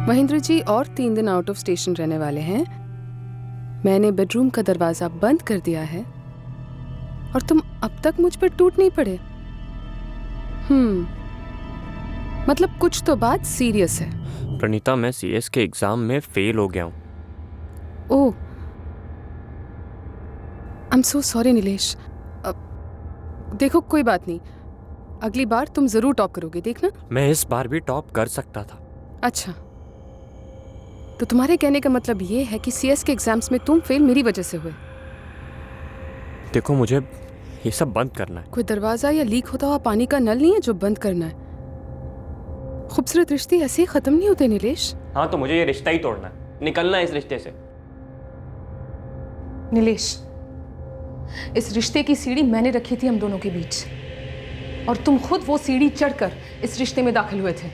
महेंद्र जी और 3 दिन out of station रहने वाले हैं। मैंने बेडरूम का दरवाजा बंद कर दिया है और तुम अब तक मुझ पर टूट नहीं पड़े। मतलब कुछ तो बात सीरियस है। प्रणीता, मैं सीएस के एग्जाम में फेल हो गया हूँ। Oh, I am so sorry Nilesh. देखो कोई बात नहीं, अगली बार तुम जरूर टॉप करोगे, देखना। मैं इस बार भी टॉप कर सकता था। अच्छा, तो तुम्हारे कहने का मतलब ये है कि सीएस के एग्जाम्स में तुम फेल मेरी वजह से हुए। देखो, मुझे ये सब बंद करना है। कोई दरवाजा या लीक होता हुआ पानी का नल नहीं है जो बंद करना है। खूबसूरत रिश्ते ऐसे ही खत्म नहीं होते नीलेश। हाँ, तो मुझे ये रिश्ता ही तोड़ना है, निकलना है इस रिश्ते से। नीलेश, इस रिश्ते की सीढ़ी मैंने रखी थी हम दोनों के बीच, और तुम खुद वो सीढ़ी चढ़कर इस रिश्ते में दाखिल हुए थे।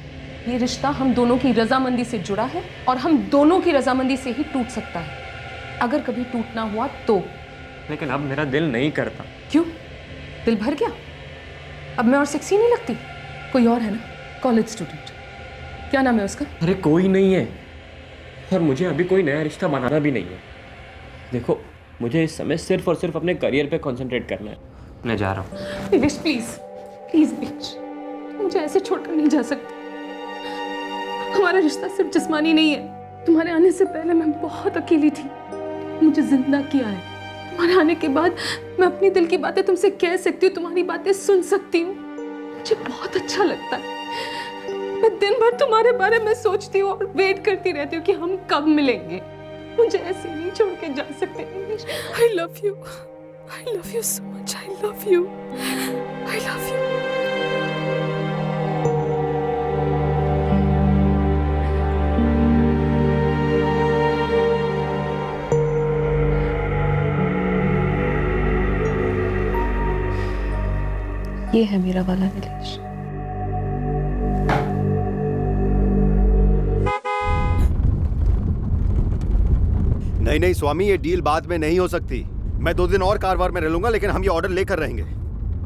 ये रिश्ता हम दोनों की रजामंदी से जुड़ा है और हम दोनों की रजामंदी से ही टूट सकता है। अगर कभी टूटना हुआ तो। लेकिन अब मेरा दिल नहीं करता। क्यों? दिल भर गया? अब मैं और सेक्सी नहीं लगती? कोई और है ना, कॉलेज स्टूडेंट, क्या नाम है उसका? अरे कोई नहीं है, और मुझे अभी कोई नया रिश्ता बनाना भी नहीं है। देखो, मुझे इस समय सिर्फ और सिर्फ अपने करियर पे कंसंट्रेट करना है। मैं जा रहा हूँ। प्लीज प्लीज प्लीज नीलेश, मुझे ऐसे छोड़कर नहीं जा सकती। हमारा रिश्ता सिर्फ जिस्मानी नहीं है। तुम्हारे आने से पहले मैं बहुत अकेली थी, मुझे जिंदा किया है। तुम्हारे आने के बाद मैं अपनी दिल की बातें तुमसे कह सकती हूँ, तुम्हारी बातें सुन सकती हूँ। मुझे बहुत अच्छा लगता है। मैं दिन भर तुम्हारे बारे में सोचती हूँ और वेट करती रहती हूँ कि हम कब मिलेंगे। मुझे ऐसे नहीं छोड़ के जा सकते। I love you, I love you so much, I love you, I love you. ये है मेरा वाला नीलेश। नहीं नहीं स्वामी, ये डील बाद में नहीं हो सकती। मैं 2 दिन और कारवार में रह लूंगा, लेकिन हम ये ऑर्डर लेकर रहेंगे।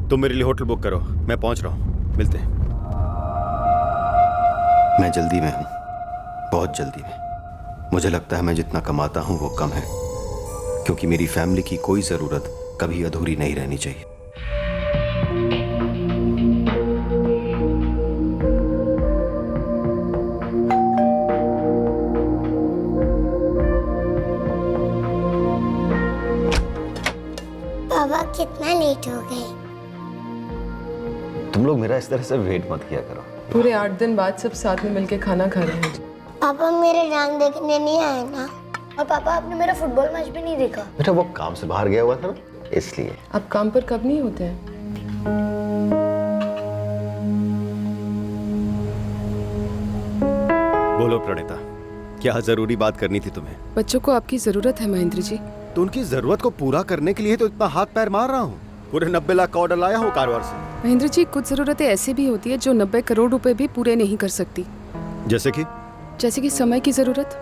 तुम मेरे लिए होटल बुक करो, मैं पहुंच रहा हूं, मिलते हैं। मैं जल्दी में हूं, बहुत जल्दी में। मुझे लगता है मैं जितना कमाता हूं वो कम है, क्योंकि मेरी फैमिली की कोई जरूरत कभी अधूरी नहीं रहनी चाहिए। पापा कितना लेट हो गए? तुम लोग मेरा इस तरह से वेट मत किया करो। पूरे 8 दिन बाद सब साथ में मिलके खाना खा रहे हैं। पापा मेरे डांस देखने नहीं आए ना, और पापा आपने मेरा फुटबॉल मैच भी नहीं देखा। बेटा वो काम से बाहर गया हुआ था ना, इसलिए। आप काम पर कब नहीं होते हैं? बोलो प्रणीता, क्या जरूरी बात करनी थी तुम्हें? बच्चों को आपकी जरूरत है महेंद्र जी। तो उनकी जरूरत को पूरा करने के लिए तो इतना हाथ पैर मार रहा हूँ। पूरे 90 लाख का ऑर्डर लाया हूँ कारवार से। महेंद्र जी, कुछ जरूरतें ऐसी भी होती है जो 90 करोड़ रुपए भी पूरे नहीं कर सकती। जैसे कि समय की जरूरत,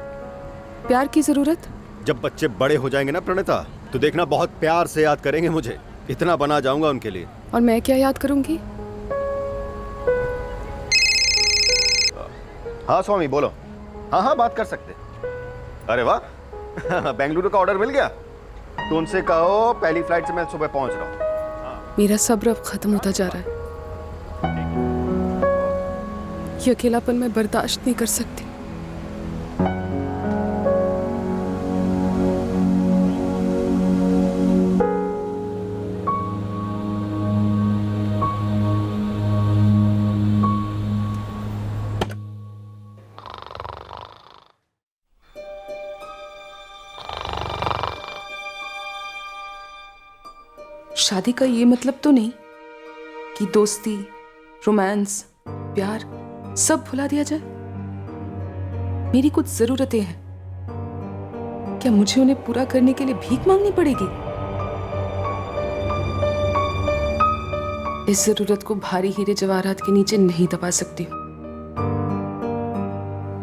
प्यार की जरूरत। जब बच्चे बड़े हो जाएंगे ना प्रणीता, तो देखना बहुत प्यार से याद करेंगे मुझे। इतना बना जाऊंगा उनके लिए। और मैं क्या याद करूंगी? हाँ स्वामी बोलो। हाँ बात कर सकते। अरे वाह बेंगलुरु का ऑर्डर मिल गया। तो उनसे कहो पहली फ्लाइट से मैं सुबह पहुंच रहा हूँ। मेरा सब्र अब खत्म होता जा रहा है। ये अकेलापन मैं बर्दाश्त नहीं कर सकती। शादी का ये मतलब तो नहीं कि दोस्ती, रोमांस, प्यार सब भुला दिया जाए। मेरी कुछ जरूरतें हैं, क्या मुझे उन्हें पूरा करने के लिए भीख मांगनी पड़ेगी? इस जरूरत को भारी हीरे जवाहरात के नीचे नहीं दबा सकती,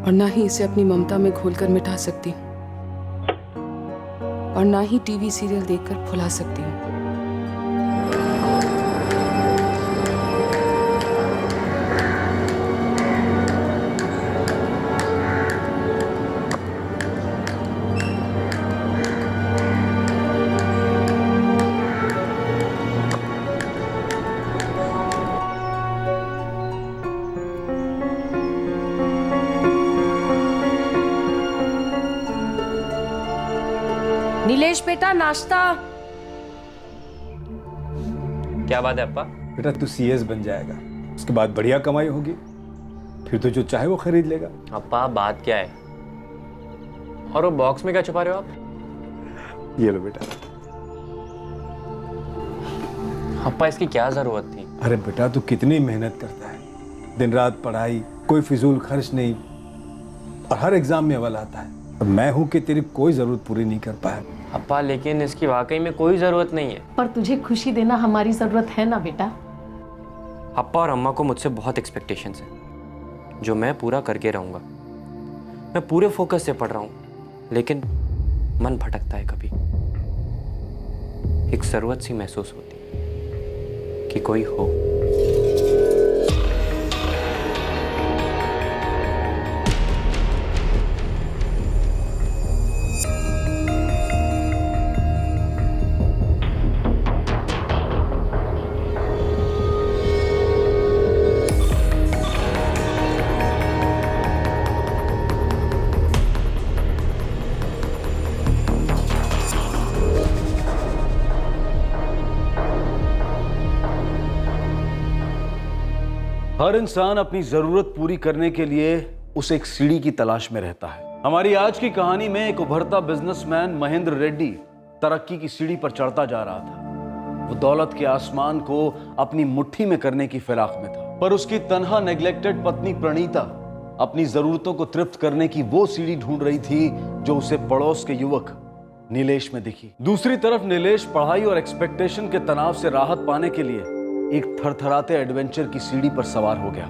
और ना ही इसे अपनी ममता में घोलकर मिटा सकती, और ना ही टीवी सीरियल देखकर भुला सकती हूँ। बेटा नाश्ता। क्या बात है अप्पा? बेटा तू सीएस बन जाएगा, उसके बाद बढ़िया कमाई होगी, फिर तो जो चाहे वो खरीद लेगा। अप्पा बात क्या है? और वो बॉक्स में क्या छुपा रहे हो आप? ये लो बेटा। अप्पा इसकी क्या जरूरत थी? अरे बेटा तू कितनी मेहनत करता है, दिन रात पढ़ाई, कोई फिजूल खर्च नहीं, और हर एग्जाम में अव्वल आता है। और मैं हूं कि तेरी कोई जरूरत पूरी नहीं कर पाया। अप्पा लेकिन इसकी वाकई में कोई जरूरत नहीं है। पर तुझे खुशी देना हमारी जरूरत है ना बेटा। अप्पा और अम्मा को मुझसे बहुत एक्सपेक्टेशंस हैं जो मैं पूरा करके रहूँगा। मैं पूरे फोकस से पढ़ रहा हूँ, लेकिन मन भटकता है कभी। एक ज़रूरत सी महसूस होती है कि कोई हो। हर इंसान अपनी जरूरत पूरी करने के लिए उस एक सीढ़ी की तलाश में रहता है। हमारी आज की कहानी में एक उभरता बिजनेसमैन महेंद्र रेड्डी तरक्की की सीढ़ी पर चढ़ता जा रहा था। वो दौलत के आसमान को अपनी मुट्ठी में करने की फिराक में था, पर उसकी तनहा नेग्लेक्टेड पत्नी प्रणीता अपनी जरूरतों को तृप्त करने की वो सीढ़ी ढूंढ रही थी जो उसे पड़ोस के युवक नीलेश में दिखी। दूसरी तरफ नीलेश पढ़ाई और एक्सपेक्टेशन के तनाव से राहत पाने के लिए एक थरथराते एडवेंचर की सीढ़ी पर सवार हो गया।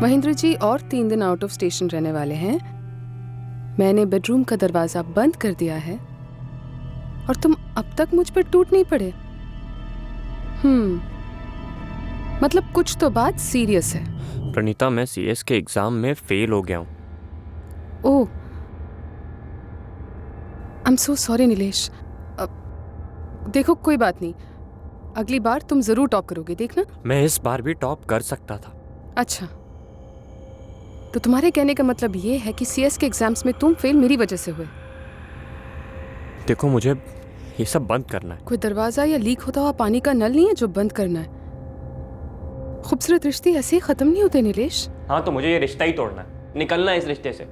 महेंद्र जी और 3 दिन आउट ऑफ स्टेशन रहने वाले हैं। मैंने बेडरूम का दरवाजा बंद कर दिया है और तुम अब तक मुझ पर टूट नहीं पड़े। मतलब कुछ तो बात सीरियस है। प्रणीता मैं सीएस के एग्जाम में फेल हो गया हूँ। Oh, I am so sorry Nilesh. देखो कोई बात नहीं, अगली बार तुम जरूर टॉप करोगे, देखना। मैं इस बार भी टॉप कर सकता था। अच्छा, तो तुम्हारे कहने का मतलब ये है कि सीएस के एग्जाम्स में तुम फेल मेरी वजह से हुए। देखो मुझे ये सब बंद करना है। कोई दरवाजा या लीक होता हुआ पानी का नल नहीं है जो बंद करना है। खूबसूरत रिश्ते ऐसे ही खत्म नहीं होते नीलेश। हाँ तो मुझे ये रिश्ता ही तोड़ना है, निकलना है इस रिश्ते से।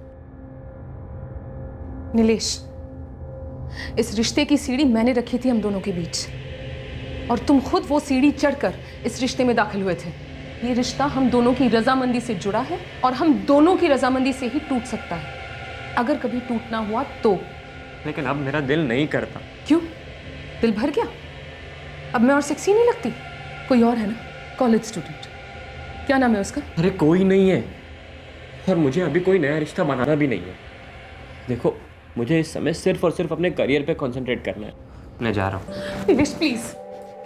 नीलेश, इस रिश्ते की सीढ़ी मैंने रखी थी हम दोनों के बीच, और तुम खुद वो सीढ़ी चढ़कर इस रिश्ते में दाखिल हुए थे। ये रिश्ता हम दोनों की रजामंदी से जुड़ा है और हम दोनों की रजामंदी से ही टूट सकता है। अगर कभी टूटना हुआ तो। लेकिन अब मेरा दिल नहीं करता। क्यों? दिल भर गया? अब मैं और सेक्सी नहीं लगती? कोई और है ना, कॉलेज स्टूडेंट, क्या नाम है उसका? अरे कोई नहीं है, और मुझे अभी कोई नया रिश्ता बनाना भी नहीं है। देखो मुझे इस समय सिर्फ और सिर्फ अपने करियर पे कंसंट्रेट करना है। मैं जा रहा हूँ। नीलेश प्लीज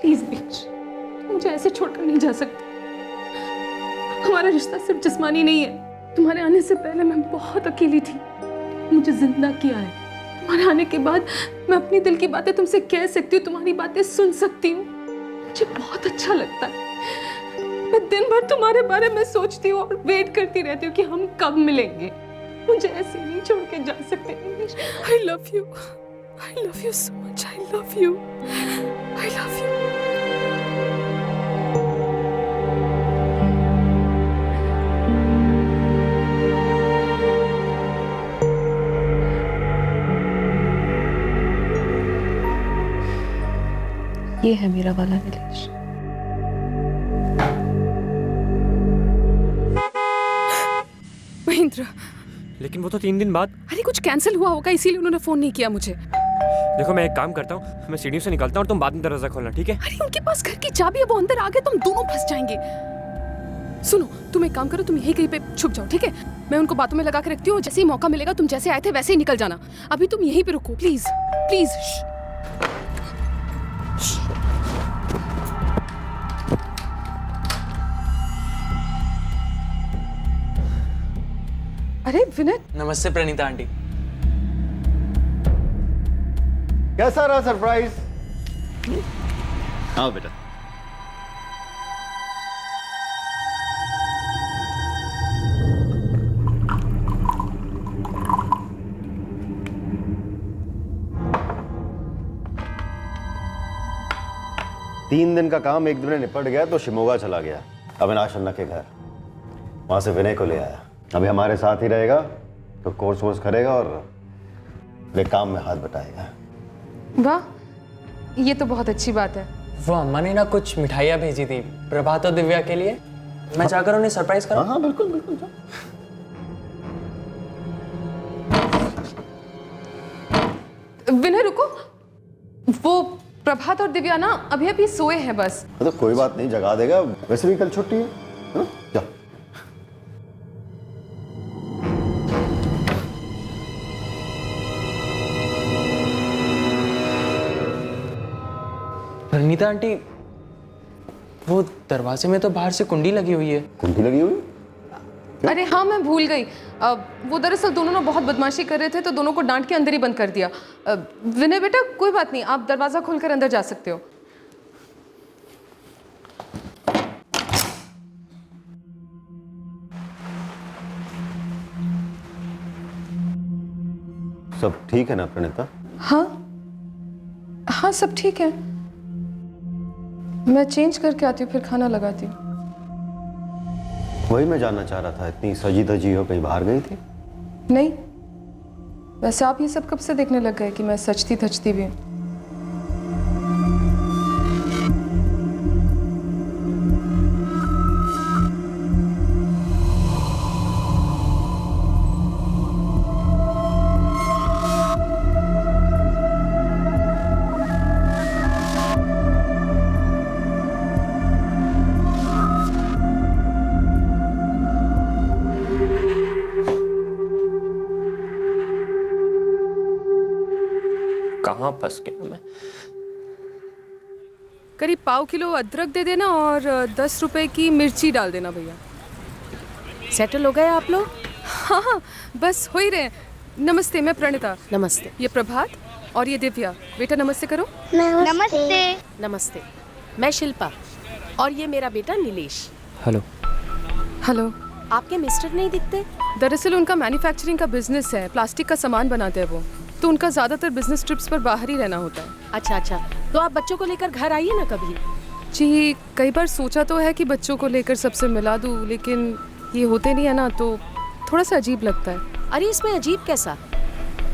प्लीज बीच, मुझे ऐसे छोड़कर नहीं जा सकती। हमारा रिश्ता सिर्फ जिस्मानी नहीं है। तुम्हारे आने से पहले मैं बहुत अकेली थी, मुझे जिंदा किया है। तुम्हारे आने के बाद मैं अपनी दिल की बातें तुमसे कह सकती हूँ, तुम्हारी बातें सुन सकती हूँ। मुझे बहुत अच्छा लगता है। मैं दिन भर तुम्हारे बारे में सोचती हूँ और वेट करती रहती हूँ कि हम कब मिलेंगे। मुझे ऐसे नहीं छोड़ के जा सकते Nilesh. I love you. I love you so much. I love you. I love you. ये है मेरा वाला निलेश। महेंद्र, लेकिन वो तो 3 दिन बाद। अरे कुछ कैंसिल हुआ होगा इसीलिए उन्होंने फोन नहीं किया मुझे। देखो मैं एक काम करता हूँ, मैं सीढ़ियों से निकलता हूँ और तुम बाद में दरवाजा खोलना, ठीक है? अरे उनके पास घर की चाबी है, वो अंदर आ गए, तुम दोनों फंस जाएंगे। सुनो, तुम एक काम करो, तुम यहीं कहीं पे छुप जाओ, ठीक है? मैं उनको बातों में लगा के रखती हूँ, जैसे ही मौका मिलेगा तुम जैसे आए थे वैसे ही निकल जाना। अभी तुम यहीं पे रुको, प्लीज प्लीज। अरे विनय, नमस्ते प्रणीता आंटी। कैसा रहा सरप्राइज? हाँ बेटा। तीन दिन का काम एक दिन में निपट गया तो शिमोगा चला गया अविनाश अन्ना के घर। वहां से विनय को ले आया। अभी हमारे साथ ही रहेगा तो कोर्स वोर्स करेगा और ले काम में हाथ बटाएगा। वाह, ये तो बहुत अच्छी बात है। वो अम्मा ने ना कुछ मिठाइयाँ भेजी थी प्रभात और दिव्या के लिए, मैं जाकर उन्हें सरप्राइज करूं। हाँ बिल्कुल बिल्कुल जाओ। विनय रुको, वो प्रभात और दिव्या ना अभी अभी सोए हैं बस। तो कोई बात नहीं, जगा देगा, वैसे भी कल छुट्टी है ना? जाओ। प्रणीता आंटी, वो दरवाजे में तो बाहर से कुंडी लगी हुई है। कुंडी लगी हुई? अरे हाँ, मैं भूल गई। वो दरअसल दोनों ना बहुत बदमाशी कर रहे थे तो दोनों को डांट के अंदर ही बंद कर दिया। विनय बेटा, कोई बात नहीं, आप दरवाजा खोलकर अंदर जा सकते हो। सब ठीक है ना प्रणीता? हाँ हाँ, सब ठीक है। मैं चेंज करके आती हूँ, फिर खाना लगाती हूँ। वही मैं जानना चाह रहा था, इतनी सजी धजी हो कहीं बाहर गई थी? नहीं, वैसे आप ये सब कब से देखने लग गए कि मैं सचती धजती भी हूँ? कहाँ फंस गया मैं? करीब पाव किलो अदरक दे देना और 10 रुपए की मिर्ची डाल देना भैया। सेटल हो गए आप लोग? हाँ हाँ, बस हो ही रहे हैं। नमस्ते, मैं प्रणीता। नमस्ते। ये प्रभात और ये दिव्या। बेटा नमस्ते करो। नमस्ते। नमस्ते, मैं शिल्पा और ये मेरा बेटा नीलेश। हेलो। हेलो। आपके मिस्टर नहीं दिखते? दरअसल उनका मैन्युफैक्चरिंग का बिजनेस है, प्लास्टिक का सामान बनाते हैं वो, तो उनका ज़्यादातर बिजनेस ट्रिप्स पर बाहर ही रहना होता है। अच्छा अच्छा, तो आप बच्चों को लेकर घर आइए ना कभी। जी, कई बार सोचा तो है कि बच्चों को लेकर सबसे मिला दूँ, लेकिन ये होते नहीं है ना, तो थोड़ा सा अजीब लगता है। अरे इसमें अजीब कैसा?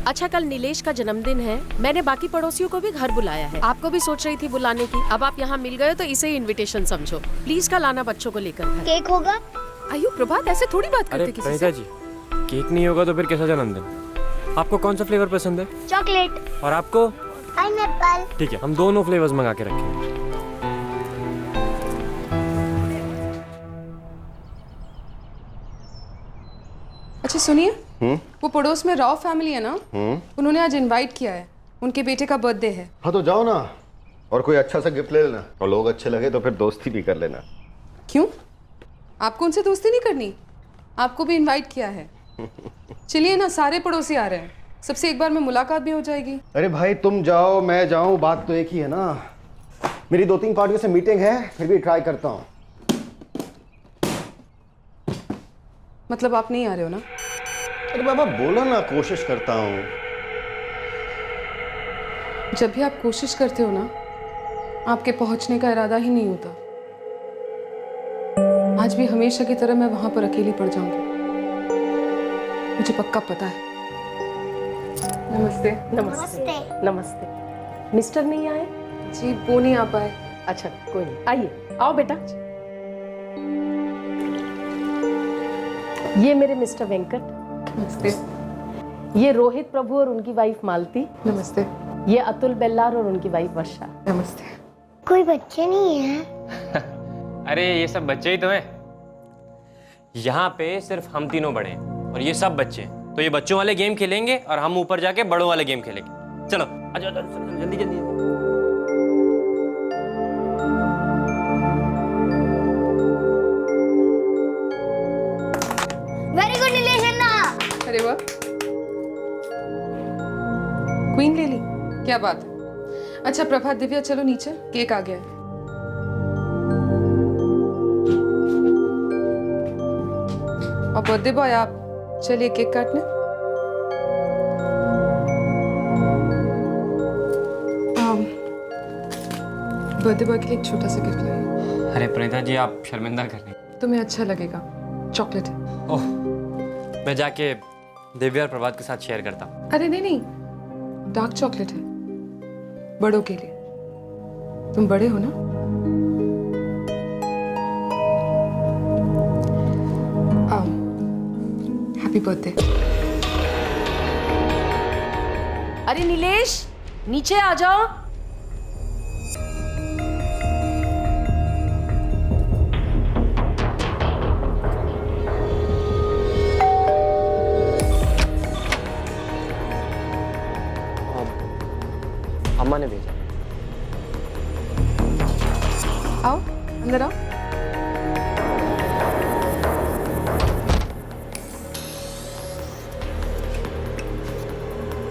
अच्छा, कल नीलेश का जन्मदिन है, मैंने बाकी पड़ोसियों को भी घर बुलाया है। आपको भी सोच रही थी बुलाने की, अब आप यहाँ मिल गए तो इसे ही इनविटेशन समझो। प्लीज कल आना बच्चों को लेकर घर। केक होगा? आयु प्रभात, ऐसे थोड़ी बात अरे करते किसी प्रणीता से। जी, केक नहीं होगा तो फिर कैसा जन्मदिन? आपको कौन सा फ्लेवर पसंद है? चॉकलेट। और आपको? पाइनएप्पल। ठीक है, हम दोनों फ्लेवर्स मंगा के रखेंगे। अच्छा सुनिए, वो पड़ोस में राव फैमिली है ना, उन्होंने आज इनवाइट किया है, उनके बेटे का बर्थडे है। हाँ तो जाओ ना, और कोई अच्छा सा गिफ्ट ले लेना, और लोग अच्छे लगे तो फिर दोस्ती भी कर लेना। क्यों, आपको उनसे दोस्ती नहीं करनी? आपको भी इनवाइट किया है। चलिए ना, सारे पड़ोसी आ रहे हैं, सबसे एक बार में मुलाकात भी हो जाएगी। अरे भाई तुम जाओ मैं जाऊं, बात तो एक ही है ना। मेरी 2-3 पार्टियों से मीटिंग है, फिर भी ट्राई करता हूँ। मतलब आप नहीं आ रहे हो ना? अरे बाबा बोलो ना, कोशिश करता हूँ। जब भी आप कोशिश करते हो ना, आपके पहुंचने का इरादा ही नहीं होता। आज भी हमेशा की तरह मैं वहां पर अकेली पड़ जाऊंगी, मुझे पक्का पता है। नमस्ते। नमस्ते नमस्ते। मिस्टर नहीं आए? जी वो नहीं आ पाए। अच्छा कोई नहीं, आइए, आओ बेटा। ये मेरे मिस्टर वेंकट। नमस्ते। ये रोहित प्रभु और उनकी वाइफ मालती। नमस्ते। ये अतुल बेल्लार और उनकी वाइफ वर्षा। नमस्ते। कोई बच्चे नहीं है? अरे ये सब बच्चे ही तो हैं। यहाँ पे सिर्फ हम तीनों बड़े हैं और ये सब बच्चे हैं। तो ये बच्चों वाले गेम खेलेंगे और हम ऊपर जाके बड़ों वाले गेम खेलेंगे। चलो आ जाओ, जल्दी जल्दी। वेरी गुड नीलेश अन्ना। अरे वाह, क्वीन ले ली, क्या बात है। अच्छा प्रभात दिव्या चलो नीचे, केक आ गया है। और बर्थडे बॉय आप चलिए केक काटने। बर्थडे बॉय के लिए एक छोटा सा गिफ्ट लाइए। अरे प्रणीता जी आप शर्मिंदा कर रही हैं। तुम्हें अच्छा लगेगा, चॉकलेट है। ओह, मैं जाके दिव्या और प्रभात के साथ शेयर करता हूँ। अरे नहीं नहीं, डार्क चॉकलेट है, बड़ों के लिए। तुम बड़े हो ना। Happy birthday. अरे नीलेश, नीचे आ जाओ। अम्मा ने भेजा। आओ अंदर आओ।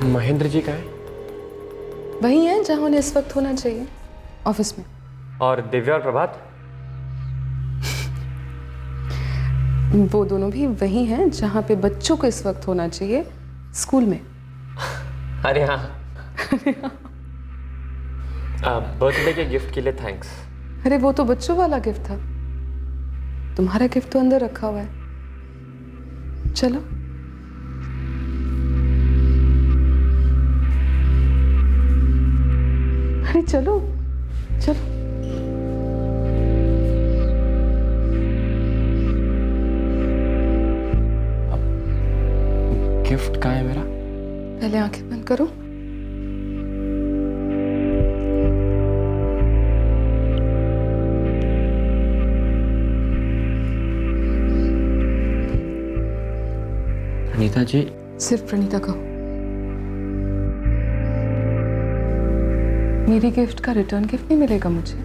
महेंद्र जी का है? वही है जहां उन्हें इस वक्त होना चाहिए, ऑफिस में। और दिव्या और प्रभात? वो दोनों भी वही हैं जहां पे बच्चों को इस वक्त होना चाहिए, स्कूल में। अरे हाँ। बर्थडे के गिफ्ट के लिए थैंक्स। अरे वो तो बच्चों वाला गिफ्ट था, तुम्हारा गिफ्ट तो अंदर रखा हुआ है। चलो। अरे चलो चलो। गिफ्ट कहाँ है मेरा? पहले आंखें बंद करो। प्रणीता जी। सिर्फ प्रणीता कहो। मेरी गिफ्ट का रिटर्न गिफ्ट नहीं मिलेगा मुझे।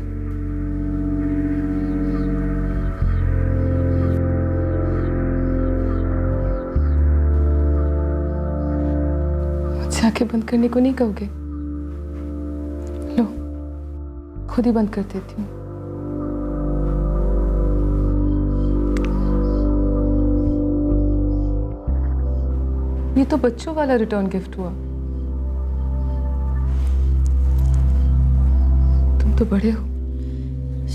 मुझसे आंखें बंद करने को नहीं कहोगे? लो, खुद ही बंद कर देती हूँ। ये तो बच्चों वाला रिटर्न गिफ्ट हुआ। तुम तो बड़े हो।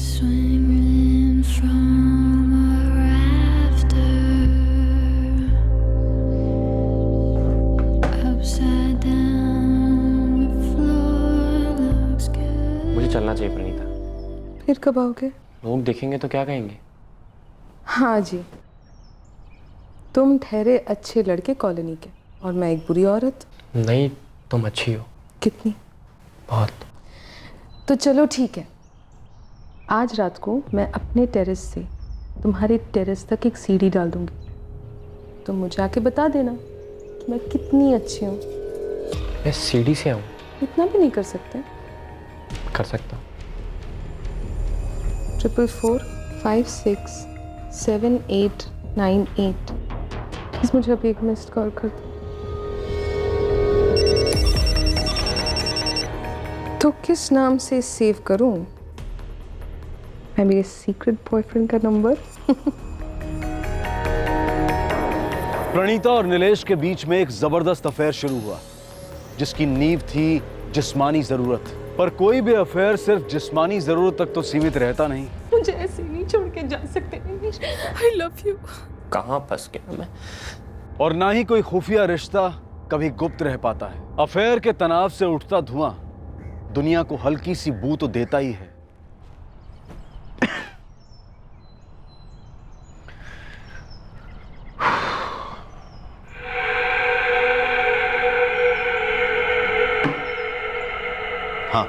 Swinging from a rafter, upside down, the floor looks good. मुझे चलना चाहिए प्रणीता। फिर कब आओगे? लोग देखेंगे तो क्या कहेंगे? हाँ जी, तुम ठहरे अच्छे लड़के कॉलोनी के और मैं एक बुरी औरत। नहीं, तुम अच्छी हो। कितनी? बहुत। तो चलो ठीक है, आज रात को मैं अपने टेरेस से तुम्हारे टेरेस तक एक सीढ़ी डाल दूंगी। तुम मुझे आके बता देना कि मैं कितनी अच्छी हूँ। मैं सीढ़ी से आऊँ? इतना भी नहीं कर सकते? कर सकता हूँ। 44567898। प्लीज मुझे अभी एक मिस्ड कॉल कर दो। तो किस नाम से सेव करूं मैं मेरे सीक्रेट बॉयफ्रेंड का नंबर? प्रणीता और नीलेश के बीच में एक जबरदस्त अफेयर शुरू हुआ जिसकी नींव थी जिस्मानी जरूरत। पर कोई भी अफेयर सिर्फ जिस्मानी जरूरत तक तो सीमित रहता नहीं। मुझे ऐसे नहीं छोड़ के जा सकते नीलेश। I love you. कहाँ फंस गया मैं? और ना ही कोई खुफिया रिश्ता कभी गुप्त रह पाता है। अफेयर के तनाव से उठता धुआं दुनिया को हल्की सी बू तो देता ही है। हाँ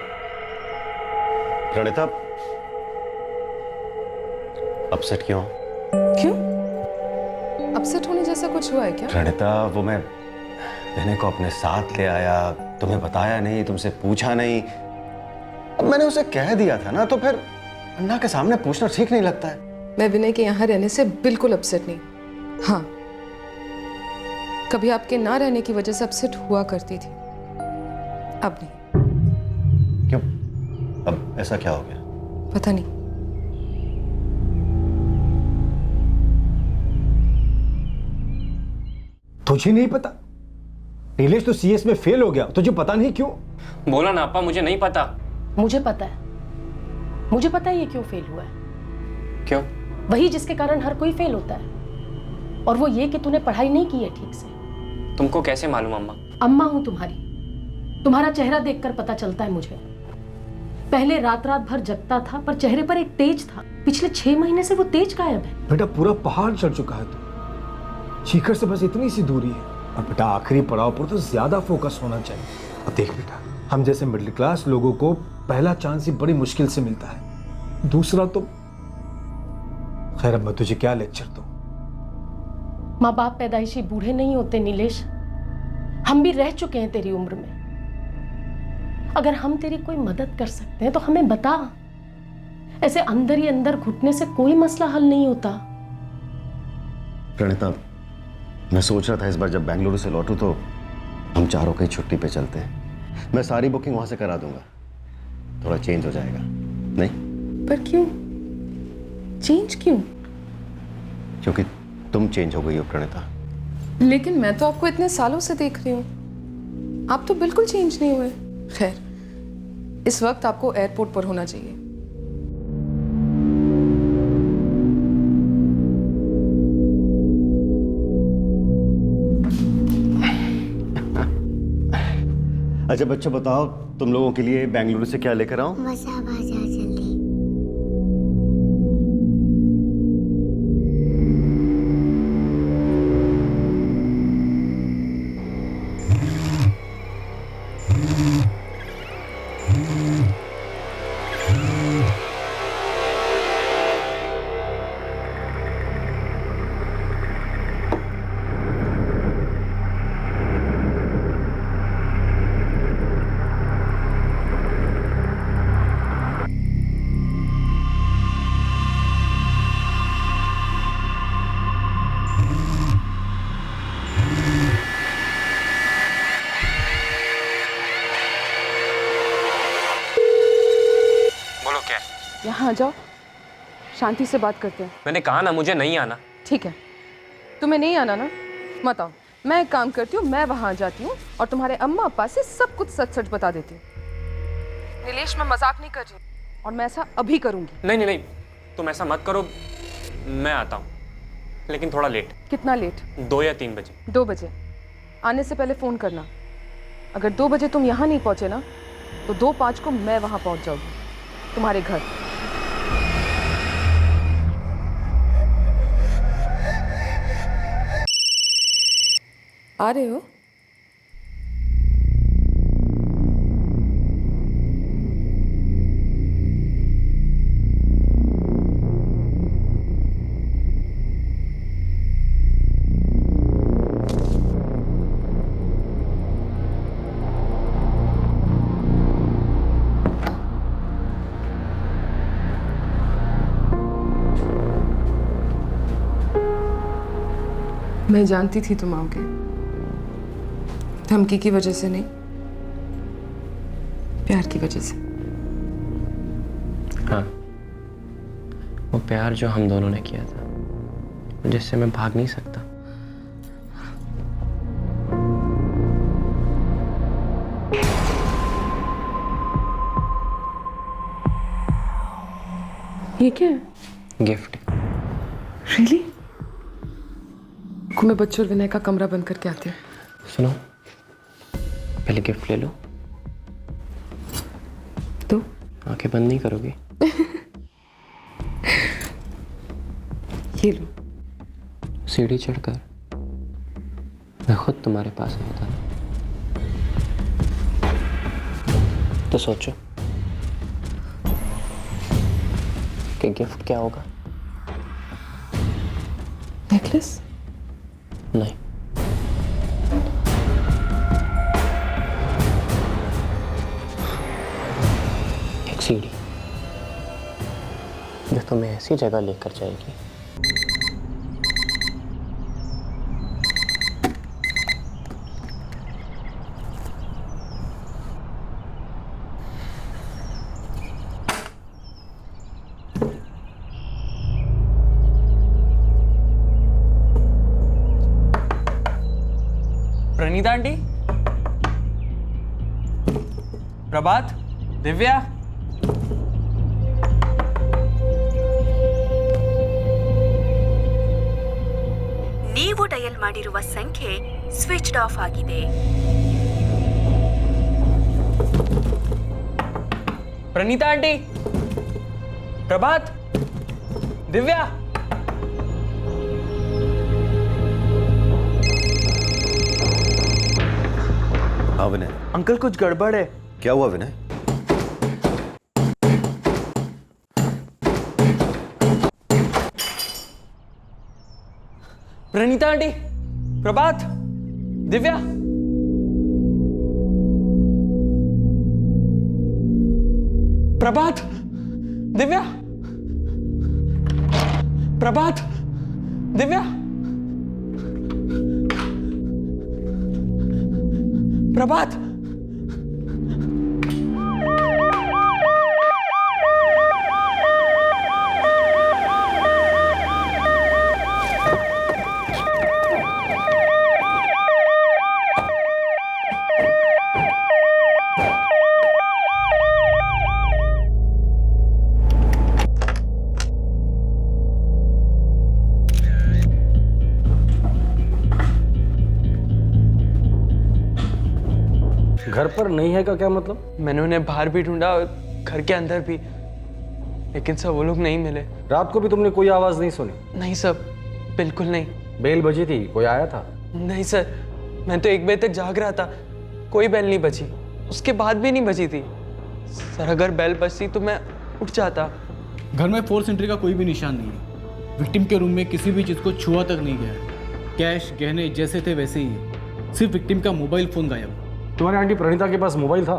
प्रणीता, अपसेट क्यों? क्यों? अपसेट होने जैसा कुछ हुआ है क्या? प्रणीता, वो मैं बहने को अपने साथ ले आया, तुम्हें बताया नहीं, तुमसे पूछा नहीं। अब मैंने उसे कह दिया था ना, तो फिर अन्ना के सामने पूछना ठीक नहीं लगता है। मैं विनय के यहाँ रहने से बिल्कुल अपसेट नहीं। हाँ, कभी आपके ना रहने की वजह से अपसेट हुआ करती थी, अब नहीं। क्यों? अब ऐसा क्या हो गया? पता नहीं। तुझे नहीं पता? नीलेश तो सीएस में फेल हो गया, तुझे पता नहीं क्यों? बोला ना अपा, मुझे नहीं पता। मुझे पता है, मुझे पता है ये क्यों फेल हुआ है। क्यों? वही जिसके कारण हर कोई फेल होता है, और वो ये कि तूने पढ़ाई नहीं की है ठीक से। तुमको कैसे मालूम अम्मा? अम्मा हूं तुम्हारी, तुम्हारा चेहरा देखकर पता चलता है मुझे। पहले रात रात भर जगता था, पर चेहरे पर एक तेज था। पिछले 6 महीने से वो तेज गायब है। बेटा पूरा पहाड़ चढ़ चुका है तू, शिखर से बस इतनी सी दूरी है। और बेटा आखिरी पड़ाव पर तो ज्यादा फोकस होना चाहिए। अब देख बेटा, हम जैसे मिडिल क्लास लोगों को पहला चांस ही बड़ी मुश्किल से मिलता है, दूसरा तो खैर। अब मैं तुझे क्या लेक्चर दूं? माँ बाप पैदाइशी बूढ़े नहीं होते नीलेश, हम भी रह चुके हैं तेरी उम्र में। अगर हम तेरी कोई मदद कर सकते हैं तो हमें बता। ऐसे अंदर ही अंदर घुटने से कोई मसला हल नहीं होता। प्रणीता, मैं सोच रहा था इस बार जब बेंगलुरु से लौटूं तो हम चारों कहीं छुट्टी पे चलते हैं। मैं सारी बुकिंग वहां से करा दूंगा, थोड़ा चेंज हो जाएगा। नहीं? पर क्यों चेंज? क्यों? क्योंकि तुम चेंज हो गई हो प्रणीता। लेकिन मैं तो आपको इतने सालों से देख रही हूँ, आप तो बिल्कुल चेंज नहीं हुए। खैर, इस वक्त आपको एयरपोर्ट पर होना चाहिए। अच्छा बच्चों, बताओ तुम लोगों के लिए बेंगलुरु से क्या लेकर आऊं? मसा बाजा जल्दी। यहाँ आ जाओ, शांति से बात करते हैं। मैंने कहा ना मुझे नहीं आना। ठीक है, तुम्हें नहीं आना ना, मत आओ। मैं एक काम करती हूँ, मैं वहाँ जाती हूँ और तुम्हारे अम्मा अप्पा से सब कुछ सच सच बता देती हूँ। नीलेश, मैं मजाक नहीं कर रही और मैं ऐसा अभी करूँगी। नहीं नहीं नहीं, तुम ऐसा मत करो, मैं आता हूँ, लेकिन थोड़ा लेट। कितना लेट? 2 या 3 बजे। 2 बजे आने से पहले फ़ोन करना। अगर 2 बजे तुम यहाँ नहीं पहुँचे ना, तो 2:05 को मैं वहाँ पहुँच जाऊँगी, तुम्हारे घर। आ रहे हो? मैं जानती थी तुम आओगे, धमकी की वजह से नहीं, प्यार की वजह से। हाँ, वो प्यार जो हम दोनों ने किया था, जिससे मैं भाग नहीं सकता। ये क्या है? गिफ्ट। रियली? को मैं बच्चों और विनय का कमरा बंद करके आती हूँ। सुनो, पहले गिफ्ट ले लो। तो आंखें बंद नहीं करोगी? ये लो। सीढ़ी चढ़कर मैं खुद तुम्हारे पास आया था, तो सोचो कि गिफ्ट क्या होगा? नेकलेस? नहीं, एक सीढ़ी जो तुम्हें ऐसी जगह लेकर जाएगी प्रणीता आंटी, प्रभात, दिव्या। ನೀವು ಡಯಲ್ ಮಾಡಿರುವ ಸಂಖ್ಯೆ ಸ್ವಿಚ್ಡ್ ಆಫ್ ಆಗಿದೆ. प्रणीता आंटी, प्रभात, दिव्या। हाँ विनय, अंकल कुछ गड़बड़ है। क्या हुआ विनय? प्रणीता आंटी, प्रभात, दिव्या। प्रभात, दिव्या। प्रभात, दिव्या। प्रभात। घर पर नहीं है का क्या मतलब? मैंने उन्हें बाहर भी ढूंढा और घर के अंदर भी, लेकिन सर वो लोग नहीं मिले। रात को भी तुमने कोई आवाज नहीं सुनी? नहीं सर, बिल्कुल नहीं। बेल बजी थी, कोई आया था? नहीं सर, मैं तो 1 बजे तक जाग रहा था, कोई बेल नहीं बजी। उसके बाद भी नहीं बजी थी। सर अगर बेल बजती तो मैं उठ जाता। घर में फोर्स एंट्री का कोई भी निशान नहीं है। विक्टिम के रूम में किसी भी चीज़ को छुआ तक नहीं गया। कैश गहने जैसे थे वैसे ही है, सिर्फ विक्टिम का मोबाइल फ़ोन गायब। तुम्हारी आंटी प्रणीता के पास मोबाइल था?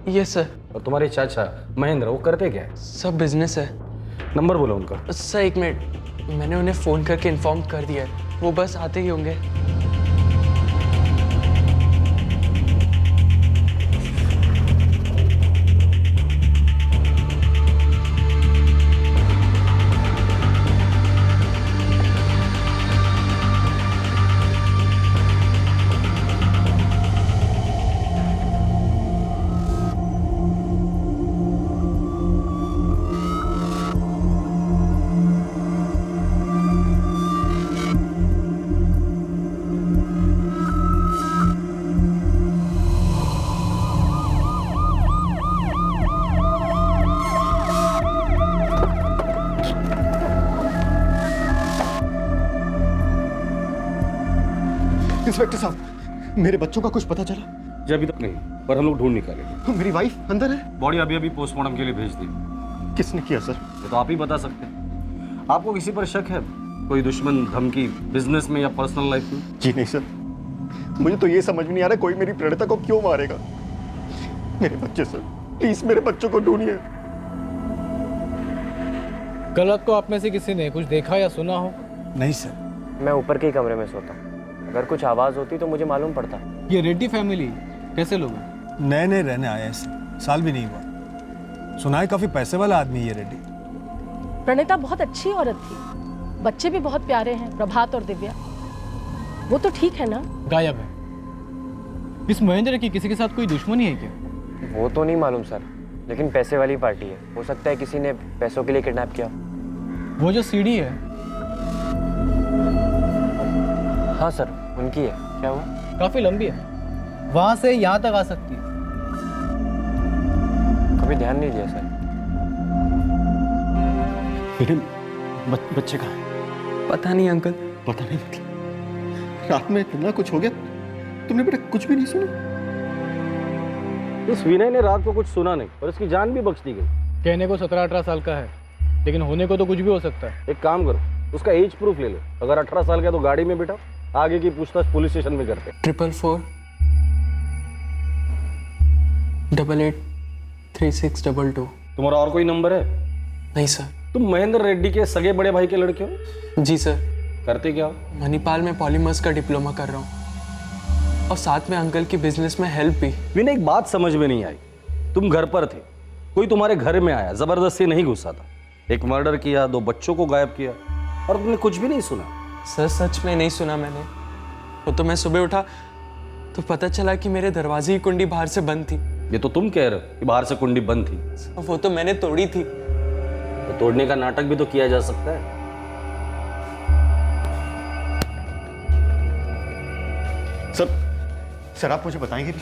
Yes sir. और तुम्हारे चाचा महेंद्र वो करते क्या है? सब बिजनेस है। नंबर बोलो उनका। सर 1 मिनट, मैंने उन्हें फ़ोन करके इन्फॉर्म कर दिया है, वो बस आते ही होंगे। इंस्पेक्टर साहब, मेरे बच्चों का कुछ पता चला? जी अभी तक नहीं, पर हम लोग ढूंढ निकालेंगे। मेरी वाइफ अंदर है। बॉडी अभी अभी पोस्टमार्टम के लिए भेज दी। किसने किया सर? ये तो आप ही बता सकते हैं। आपको किसी पर शक है? कोई दुश्मन, धमकी, बिजनेस में या पर्सनल लाइफ में? जी नहीं सर, मुझे तो ये समझ में नहीं आ रहा कोई मेरी प्रणीता को क्यों मारेगा। मेरे बच्चे सर, प्लीज मेरे बच्चों को ढूंढिए। कल रात को आप में से किसी ने कुछ देखा या सुना हो? नहीं सर। मैं ऊपर के ही कमरे में सोता हूँ, अगर कुछ आवाज़ होती तो मुझे मालूम पड़ता। ये रेड्डी फैमिली कैसे लोग हैं? नए नए रहने आए हैं सर, साल भी नहीं हुआ। सुना है काफी पैसे वाला आदमी है ये रेड्डी। प्रणीता बहुत अच्छी औरत थी, बच्चे भी बहुत प्यारे हैं, प्रभात और दिव्या। वो तो ठीक है ना? गायब है। इस महेंद्र की किसी के साथ कोई दुश्मनी है क्या? वो तो नहीं मालूम सर, लेकिन पैसे वाली पार्टी है, हो सकता है किसी ने पैसों के लिए किडनैप किया। वो जो सीढ़ी है हाँ सर, उनकी है। क्या हुआ? काफ़ी लंबी है, वहाँ से यहाँ तक आ सकती है। कभी ध्यान नहीं दिया सर। बच्चे कहाँ हैं? पता नहीं अंकल। पता नहीं मतलब रात में इतना कुछ हो गया, तुमने बेटा कुछ भी नहीं सुना? इस विनय ने रात को कुछ सुना नहीं और इसकी जान भी बख्श दी गई। कहने को 17-18 साल का है, लेकिन होने को तो कुछ भी हो सकता है। एक काम करो, उसका एज प्रूफ ले लो। अगर 18 साल का है तो गाड़ी में बिठा, आगे की पूछताछ पुलिस स्टेशन में करते हैं। 444-883622। तुम्हारा और कोई नंबर है? नहीं सर। तुम महेंद्र रेड्डी के सगे बड़े भाई के लड़के हो? जी सर। करते क्या हो? मणिपाल में पॉलीमर्स का डिप्लोमा कर रहा हूँ और साथ में अंकल की बिजनेस में हेल्प भी। विनय, एक बात समझ में नहीं आई। तुम घर पर थे, कोई तुम्हारे घर में आया, जबरदस्ती नहीं घुसा था, एक मर्डर किया, 2 बच्चों को गायब किया और तुमने कुछ भी नहीं सुना? सर सच में नहीं सुना मैंने। वो तो मैं सुबह उठा तो पता चला कि मेरे दरवाजे की कुंडी बाहर से बंद थी। ये तो तुम कह रहे हो कि बाहर से कुंडी बंद थी। वो तो मैंने तोड़ी थी। तो तोड़ने का नाटक भी तो किया जा सकता है। सर आप मुझे बताएंगे भी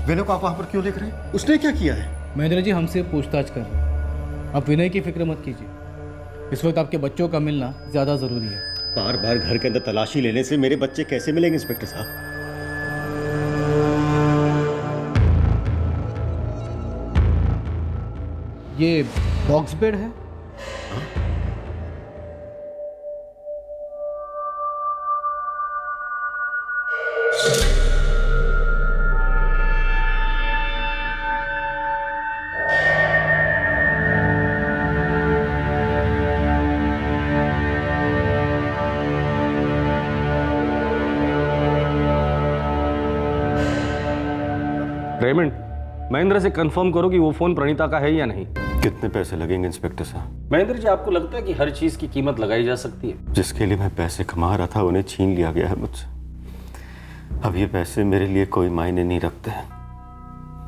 विनय को आप वहां पर क्यों लेकर आए? उसने क्या किया है? महेंद्र जी हमसे पूछताछ कर रहे हैं, आप विनय की फिक्र मत कीजिए। इस वक्त आपके बच्चों का मिलना ज़्यादा ज़रूरी है। बार बार घर के अंदर तलाशी लेने से मेरे बच्चे कैसे मिलेंगे इंस्पेक्टर साहब? ये बॉक्स बेड है। रेमंड, महेंद्र से कंफर्म करो कि वो फोन प्रणीता का है या नहीं। कितने पैसे लगेंगे इंस्पेक्टर साहब? महेंद्र जी, आपको लगता है कि हर चीज की कीमत लगाई जा सकती है? जिसके लिए मैं पैसे कमा रहा था उन्हें छीन लिया गया है मुझसे। अब ये पैसे मेरे लिए कोई मायने नहीं रखते हैं।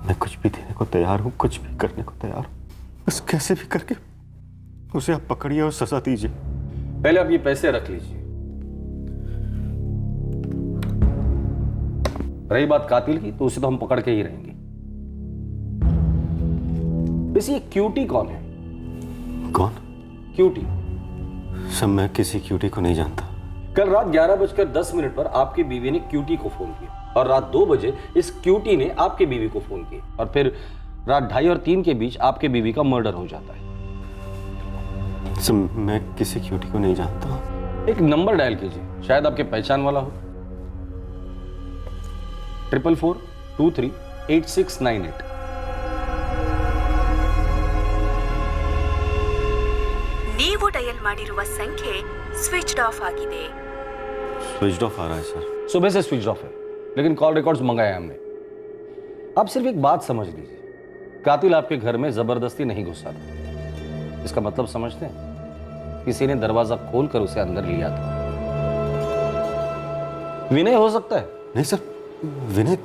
मैं कुछ भी देने को तैयार हूँ, कुछ भी करने को तैयार हूँ, बस कैसे भी करके उसे आप पकड़िए और सजा दीजिए। पहले आप ये पैसे रख लीजिए। रही बात कातिल की, तो उसे तो हम पकड़ के ही रहेंगे। वैसे ये क्यूटी कौन है? कौन? क्यूटी। सब मैं किसी क्यूटी को नहीं जानता। कल रात 11:10 पर आपकी बीवी ने क्यूटी को फोन किया और रात 2 बजे इस क्यूटी ने आपके बीवी को फोन किया और फिर रात 2:30 और 3 के बीच आपके बीवी का मर्डर हो जाता है। सब मैं किसी क्यूटी को नहीं जानता। एक नंबर डायल कीजिए, शायद आपके पहचान वाला हो। 444-23-8698। ನೀವು ಡಯಲ್ ಮಾಡಿರುವ ಸಂಖ್ಯೆ ಸ್ವಿಚ್ಡ್ ಆಫ್ ಆಗಿದೆ। स्विच ऑफ आ रहा है सर। सुबह से स्विच ऑफ है, लेकिन कॉल रिकॉर्ड्स मंगाए हमने। आप सिर्फ एक बात समझ लीजिए, कातिल आपके घर में जबरदस्ती नहीं घुसा था। इसका मतलब समझते हैं? किसी ने दरवाजा खोलकर उसे अंदर लिया था। विनय हो सकता है? नहीं सर, विनय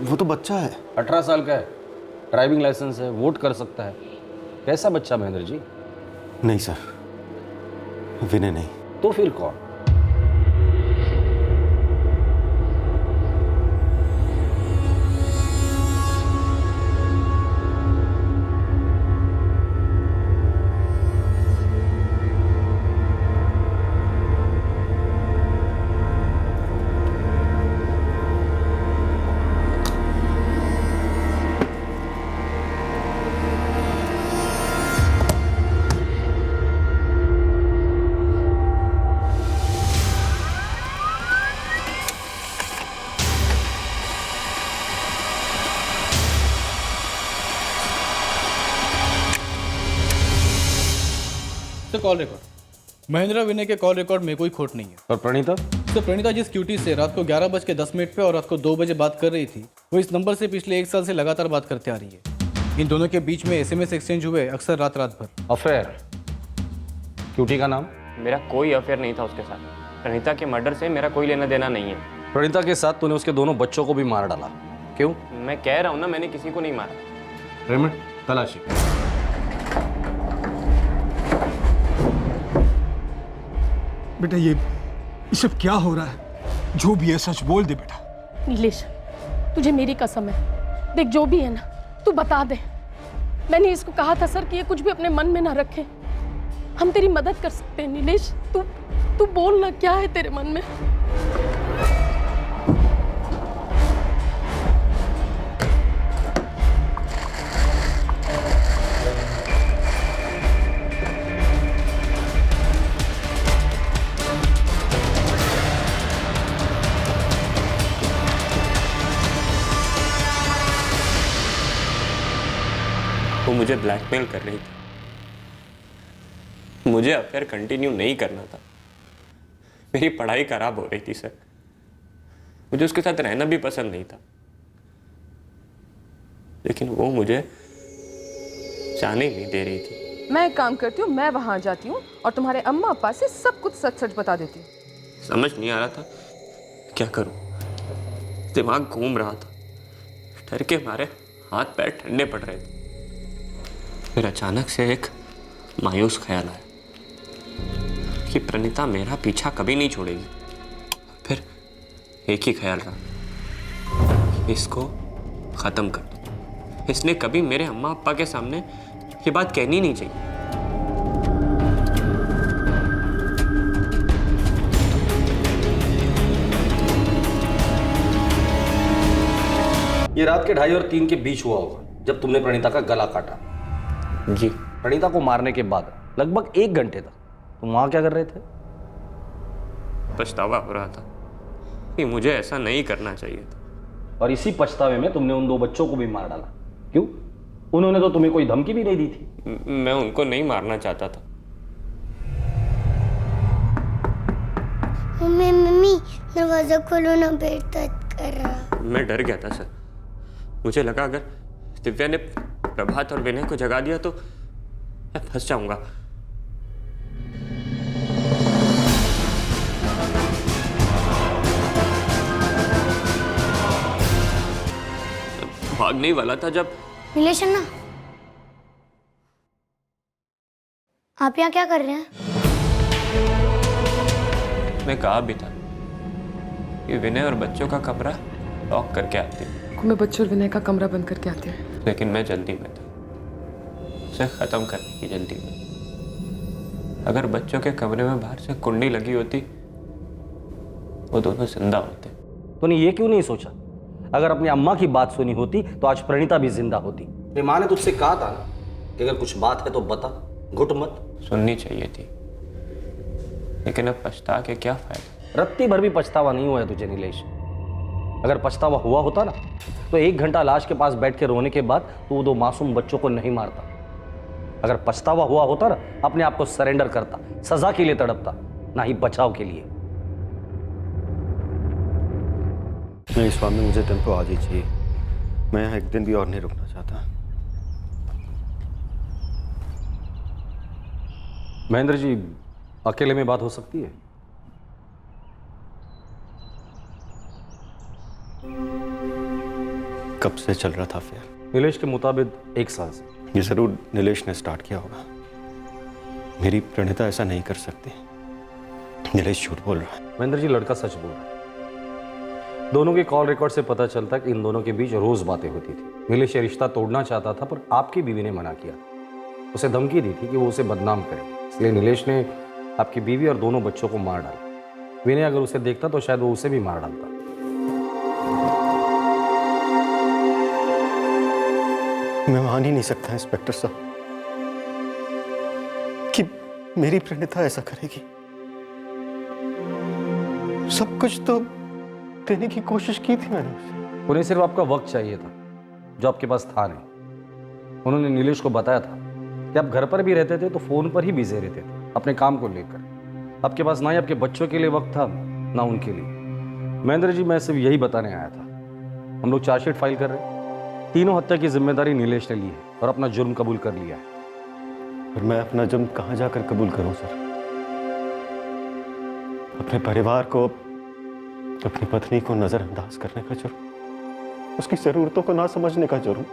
वो तो बच्चा है। 18 साल का है, ड्राइविंग लाइसेंस है, वोट कर सकता है। कैसा बच्चा महेंद्र जी? नहीं सर, विनय नहीं। तो फिर कौन? तो कॉल रिकॉर्ड, महेंद्र विनय के कॉल रिकॉर्ड में कोई खोट नहीं है। और प्रणीता? तो प्रणीता जिस क्यूटी से रात को 11:10 पे और रात को 2 बजे बात कर रही थी, वो इस नंबर से पिछले 1 साल से लगातार बात करते आ रही है। इन दोनों के बीच में SMS एक्सचेंज हुए, अक्सर रात भर। अफेयर? क्यूटी का नाम? मेरा कोई अफेयर नहीं था उसके साथ। प्रणीता के मर्डर से मेरा कोई लेना देना नहीं है। प्रणीता के साथ तूने उसके दोनों बच्चों को भी मार डाला, क्यों? मैं कह रहा हूँ ना, मैंने किसी को नहीं मारा। रेमंड, तलाशी। बेटा ये सब क्या हो रहा है? जो भी है सच बोल दे बेटा। नीलेश, तुझे मेरी कसम है, देख जो भी है ना तू बता दे। मैंने इसको कहा था सर कि ये कुछ भी अपने मन में ना रखे, हम तेरी मदद कर सकते हैं। नीलेश तू बोल ना, क्या है तेरे मन में? वो मुझे ब्लैकमेल कर रही थी, मुझे अफेयर कंटिन्यू नहीं करना था। मेरी पढ़ाई खराब हो रही थी सर, मुझे उसके साथ रहना भी पसंद नहीं था, लेकिन वो मुझे जाने ही नहीं दे रही थी। मैं एक काम करती हूँ, मैं वहां जाती हूँ और तुम्हारे अम्मा अप्पा से सब कुछ सच सच बता देती हूँ। समझ नहीं आ रहा था क्या करूं, दिमाग घूम रहा था, डर के मारे हाथ पैर ठंडे पड़ रहे थे। फिर अचानक से एक मायूस ख्याल आया कि प्रणीता मेरा पीछा कभी नहीं छोड़ेगी। फिर एक ही ख्याल रहा, इसको खत्म कर दो। इसने कभी मेरे अम्मा अप्पा के सामने ये बात कहनी नहीं चाहिए। ये रात के 2:30 और 3 के बीच हुआ होगा जब तुमने प्रणीता का गला काटा। जी। प्रणीता को मारने के बाद लगभग 1 घंटे तक तुम वहां क्या कर रहे थे? पछतावा हो रहा था कि मुझे ऐसा नहीं करना चाहिए था। और इसी पछतावे में तुमने उन 2 बच्चों को भी मार डाला। क्यों? उन्होंने तो तुम्हें कोई धमकी भी नहीं दी थी। मैं उनको नहीं मारना चाहता था। मम्मी दरवाजा खोलो ना, पेट दर्द कर रहा। मैं डर गया था सर, मुझे लगा अगर दिव्या ने प्रभात और विनय को जगा दिया तो मैं फंस जाऊंगा। भागने ही वाला था जब नीलेश अन्ना, आप यहाँ क्या कर रहे हैं? मैं कहा भी था कि विनय और बच्चों का कमरा लॉक करके आती हूँ, मैं बच्चों और विनय का कमरा बंद करके आती हूँ। लेकिन मैं जल्दी में था, उसे खत्म करने की जल्दी में। अगर बच्चों के कमरे में बाहर से कुंडी लगी होती वो दोनों जिंदा होते। तूने ये क्यों नहीं सोचा अगर अपनी अम्मा की बात सुनी होती तो आज प्रणीता भी जिंदा होती? तेरी माँ ने तुझसे कहा था ना कि अगर कुछ बात है तो बता, घुट मत। सुननी चाहिए थी, लेकिन अब पछता के क्या फायदा। रत्ती भर भी पछतावा नहीं हुआ है तुझे नीलेश। अगर पछतावा हुआ होता ना तो 1 घंटा लाश के पास बैठ के रोने के बाद तो वो 2 मासूम बच्चों को नहीं मारता। अगर पछतावा हुआ होता ना अपने आप को सरेंडर करता, सजा के लिए तड़पता, ना ही बचाव के लिए। नहीं स्वामी, मुझे टेम्पो आज ही चाहिए। मैं यहाँ 1 दिन भी और नहीं रुकना चाहता। महेंद्र जी, अकेले में बात हो सकती है? कब से चल रहा था अफेयर? नीलेश के मुताबिक 1 साल से। ये जरूर नीलेश ने स्टार्ट किया होगा। मेरी प्रणीता ऐसा नहीं कर सकती। नीलेश झूठ बोल रहा है। महेंद्र जी, लड़का सच बोल रहा है। दोनों के कॉल रिकॉर्ड से पता चलता कि इन दोनों के बीच रोज बातें होती थी। नीलेश ये रिश्ता तोड़ना चाहता था, पर आपकी बीवी ने मना किया। उसे धमकी दी थी कि वो उसे बदनाम करे, इसलिए नीलेश ने आपकी बीवी और दोनों बच्चों को मार डाला। विनय अगर उसे देखता तो शायद वो उसे भी मार डालता। मैं मान ही नहीं सकता इंस्पेक्टर साहब कि मेरी प्रणीता ऐसा करेगी। सब कुछ तो देने की कोशिश की थी मैंने उसे। उन्हें सिर्फ आपका वक्त चाहिए था, जो आपके पास था नहीं। उन्होंने नीलेश को बताया था कि आप घर पर भी रहते थे तो फोन पर ही बिजी रहते थे अपने काम को लेकर। आपके पास ना ही आपके बच्चों के लिए वक्त था ना उनके लिए। महेंद्र जी, मैं सिर्फ यही बताने आया था। हम लोग चार्जशीट फाइल कर रहे हैं। तीनों हत्या की जिम्मेदारी नीलेश ने ली है और अपना जुर्म कबूल कर लिया है। और मैं अपना जुर्म कहां जाकर कबूल करूं सर? अपने परिवार को, अपनी पत्नी को नजरअंदाज करने का जुर्म, उसकी जरूरतों को ना समझने का जुर्म,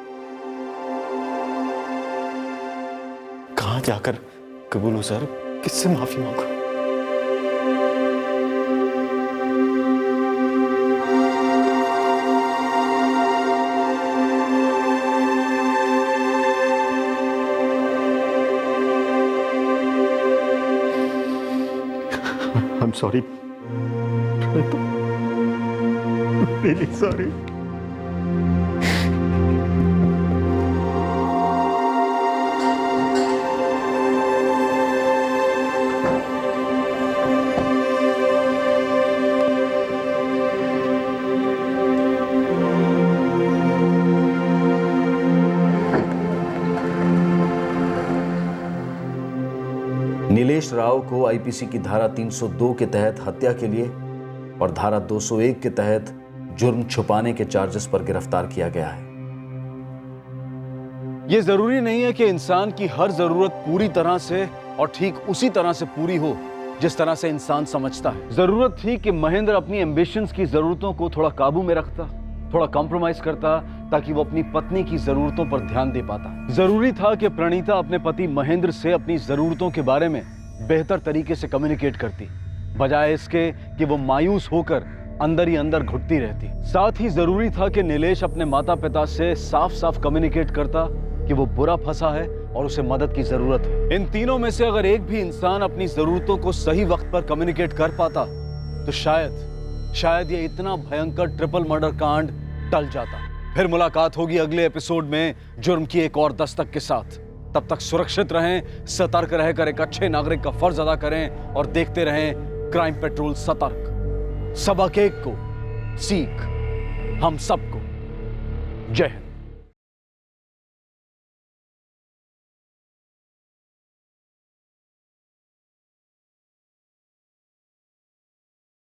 कहां जाकर कबूल हूं सर? किससे माफी मांगू? Sorry, really sorry. Nilesh Rao को आईपीसी की धारा 302 के तहत हत्या के लिए और धारा 201 के तहत जुर्म छुपाने के चार्जेस पर गिरफ्तार किया गया है। यह जरूरी नहीं है कि इंसान की हर जरूरत पूरी तरह से और ठीक उसी तरह से पूरी हो जिस तरह से इंसान समझता है। जरूरत थी कि महेंद्र अपनी एम्बिशंस की जरूरतों को थोड़ा काबू में रखता, थोड़ा कॉम्प्रोमाइज करता, ताकि वो अपनी पत्नी की जरूरतों पर ध्यान दे पाता। जरूरी था कि प्रणीता अपने पति महेंद्र से अपनी जरूरतों के बारे में बेहतर तरीके से कम्युनिकेट करती, बजाय इसके कि वो मायूस होकर अंदर ही अंदर घुटती रहती। साथ ही जरूरी था कि नीलेश अपने माता पिता से साफ साफ कम्युनिकेट करता कि वो बुरा फंसा है और उसे मदद की जरूरत है। इन तीनों में से अगर एक भी इंसान अपनी जरूरतों को सही वक्त पर कम्युनिकेट कर पाता तो शायद ये इतना भयंकर ट्रिपल मर्डर कांड टल जाता। फिर मुलाकात होगी अगले एपिसोड में जुर्म की एक और दस्तक के साथ। तब तक सुरक्षित रहें, सतर्क रहकर एक अच्छे नागरिक का फर्ज अदा करें और देखते रहें क्राइम पेट्रोल सतर्क। सबक एक को सीख हम सबको। जय हिंद।